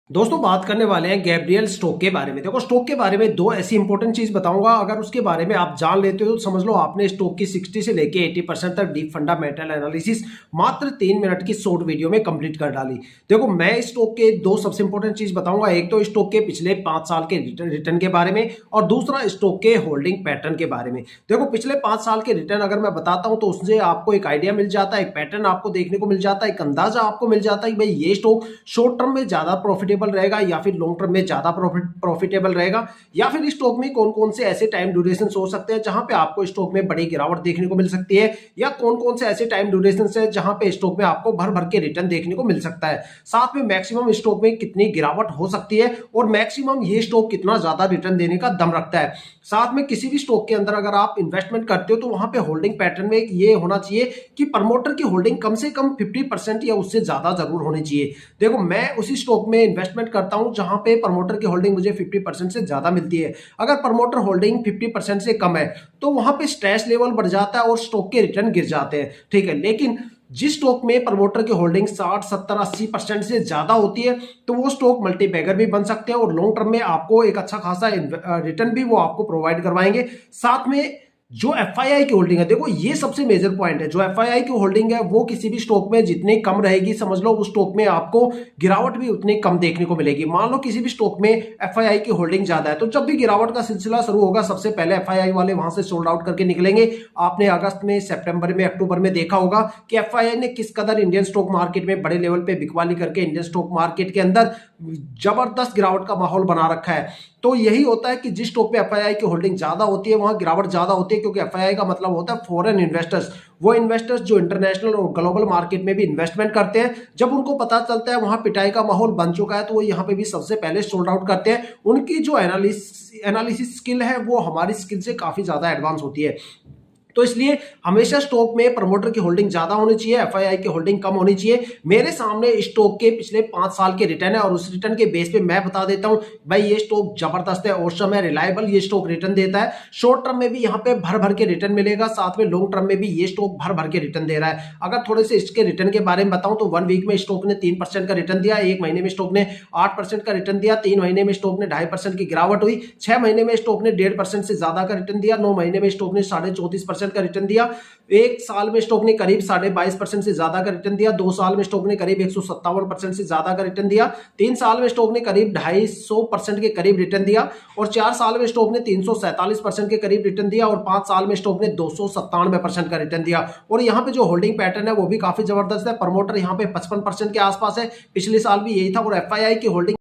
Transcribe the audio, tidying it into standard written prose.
दोस्तों बात करने वाले हैं गैब्रियल स्टोक के बारे में। देखो स्टोक के बारे में दो ऐसी इंपॉर्टेंट चीज बताऊंगा, अगर उसके बारे में आप जान लेते हो तो समझ लो आपने स्टोक की 60 से लेके 80% तक डीप फंडामेंटल एनालिसिस मात्र 3 मिनट की शॉर्ट वीडियो में कंप्लीट कर डाली। देखो मैं स्टोक के दो सबसे इंपॉर्टेंट चीज बताऊंगा, एक तो स्टोक के पिछले 5 साल के रिटर्न के बारे में और दूसरा स्टोक के होल्डिंग पैटर्न के बारे में। देखो पिछले 5 साल के रिटर्न अगर मैं बताता हूं तो उससे आपको एक आइडिया मिल जाता है, एक पैटर्न आपको देखने को मिल जाता है, एक अंदाजा आपको मिल जाता है कि भाई ये स्टोक शॉर्ट टर्म में ज्यादा प्रॉफिटेबल रहेगा या फिर लॉन्ग टर्म में ज्यादा प्रॉफिटेबल रहेगा, या फिर स्टॉक में कौन कौन से ऐसे टाइम ड्यूरेशन हो सकते हैं जहां पे आपको स्टॉक में बड़ी गिरावट देखने को मिल सकती है, या कौन कौन से ऐसे टाइम ड्यूरेशन है जहां पे स्टॉक में आपको भर भर के रिटर्न देखने को मिल सकता है। साथ में मैक्सिमम स्टॉक में कितनी गिरावट हो सकती है और मैक्सिमम ये स्टॉक कितना ज्यादा रिटर्न देने का दम रखता है। साथ में किसी भी स्टॉक के अंदर अगर आप इन्वेस्टमेंट करते हो तो वहां पे होल्डिंग पैटर्न में ये होना चाहिए कि प्रमोटर की होल्डिंग कम से कम 50% या उससे ज्यादा जरूर होनी चाहिए। देखो मैं उसी स्टॉक में इन्वेस्टमेंट करता हूं जहां पे प्रमोटर की होल्डिंग मुझे 50% से ज्यादा मिलती है। अगर प्रमोटर होल्डिंग 50% से कम है तो वहां पे स्ट्रेस लेवल बढ़ जाता है और स्टॉक के रिटर्न गिर जाते हैं, ठीक है। लेकिन जिस स्टॉक में प्रमोटर की होल्डिंग 60, 70, 80% से ज्यादा होती है तो वो स्टॉक मल्टीबैगर भी बन सकते हैं और लॉन्ग टर्म में आपको एक अच्छा खासा रिटर्न भी वो आपको प्रोवाइड करवाएंगे। साथ में जो एफआईआई की होल्डिंग है, देखो ये सबसे मेजर पॉइंट है, जो एफआईआई की होल्डिंग है वो किसी भी स्टॉक में जितनी कम रहेगी समझ लो उस स्टॉक में आपको गिरावट भी उतनी कम देखने को मिलेगी। मान लो किसी भी स्टॉक में एफआईआई की होल्डिंग ज्यादा है तो जब भी गिरावट का सिलसिला शुरू होगा सबसे पहले एफआईआई वाले वहां से सोल्ड आउट करके निकलेंगे। आपने अगस्त में, सितंबर में, अक्टूबर में देखा होगा कि एफआईआई ने किस कदर इंडियन स्टॉक मार्केट में बड़े लेवल पे बिकवाली करके इंडियन स्टॉक मार्केट के अंदर जबरदस्त गिरावट का माहौल बना रखा है। तो यही होता है कि जिस स्टॉक में एफआईआई की होल्डिंग ज्यादा होती है वहां गिरावट ज्यादा होती है, क्योंकि एफआईआई का मतलब होता है फॉरेन इन्वेस्टर्स, वो इन्वेस्टर्स जो इंटरनेशनल और ग्लोबल मार्केट में भी इन्वेस्टमेंट करते हैं। जब उनको पता चलता है वहां पिटाई का माहौल बन चुका है तो वो यहाँ पे भी सबसे पहले सोल्ड आउट करते हैं। उनकी जो एनालिसिस स्किल है वो हमारी स्किल से काफी ज्यादा एडवांस होती है। तो इसलिए हमेशा स्टॉक में प्रमोटर की होल्डिंग ज्यादा होनी चाहिए, एफआईआई की होल्डिंग कम होनी चाहिए। मेरे सामने स्टॉक के पिछले 5 साल के रिटर्न है और उस रिटर्न के बेस पे मैं बता देता हूं भाई ये स्टॉक जबरदस्त है, औसम है, रिलायबल ये स्टॉक रिटर्न देता है। शॉर्ट टर्म में भी यहाँ पे भर भर के रिटर्न मिलेगा, साथ में लॉन्ग टर्म में भी ये स्टॉक भर भर के रिटर्न दे रहा है। अगर थोड़े से इसके रिटर्न के बारे में बताऊं तो 1 वीक में स्टॉक ने 3% का रिटर्न दिया, 1 महीने में स्टॉक ने 8% का रिटर्न दिया, 3 महीने में स्टॉक ने 2.5% की गिरावट हुई, 6 महीने में स्टॉक ने 1.5% से ज्यादा का रिटर्न दिया, 9 महीने में स्टॉक ने 34.5% का रिटर्न दिया, 1 साल में स्टॉक ने करीब 22.5% से ज्यादा का रिटर्न दिया, 2 साल में स्टॉक ने करीब 157% से ज्यादा का रिटर्न दिया, 3 साल में स्टॉक ने करीब 250% के करीब रिटर्न दिया और 4 साल में स्टॉक ने 347% के करीब रिटर्न दिया और 5 साल में स्टॉक ने 297% का रिटर्न दिया। और यहाँ पे जो होल्डिंग पैटर्न है वो भी काफी जबरदस्त है। प्रमोटर यहाँ पे 55% के आसपास है, पिछले साल भी यही था और एफआईआई की होल्डिंग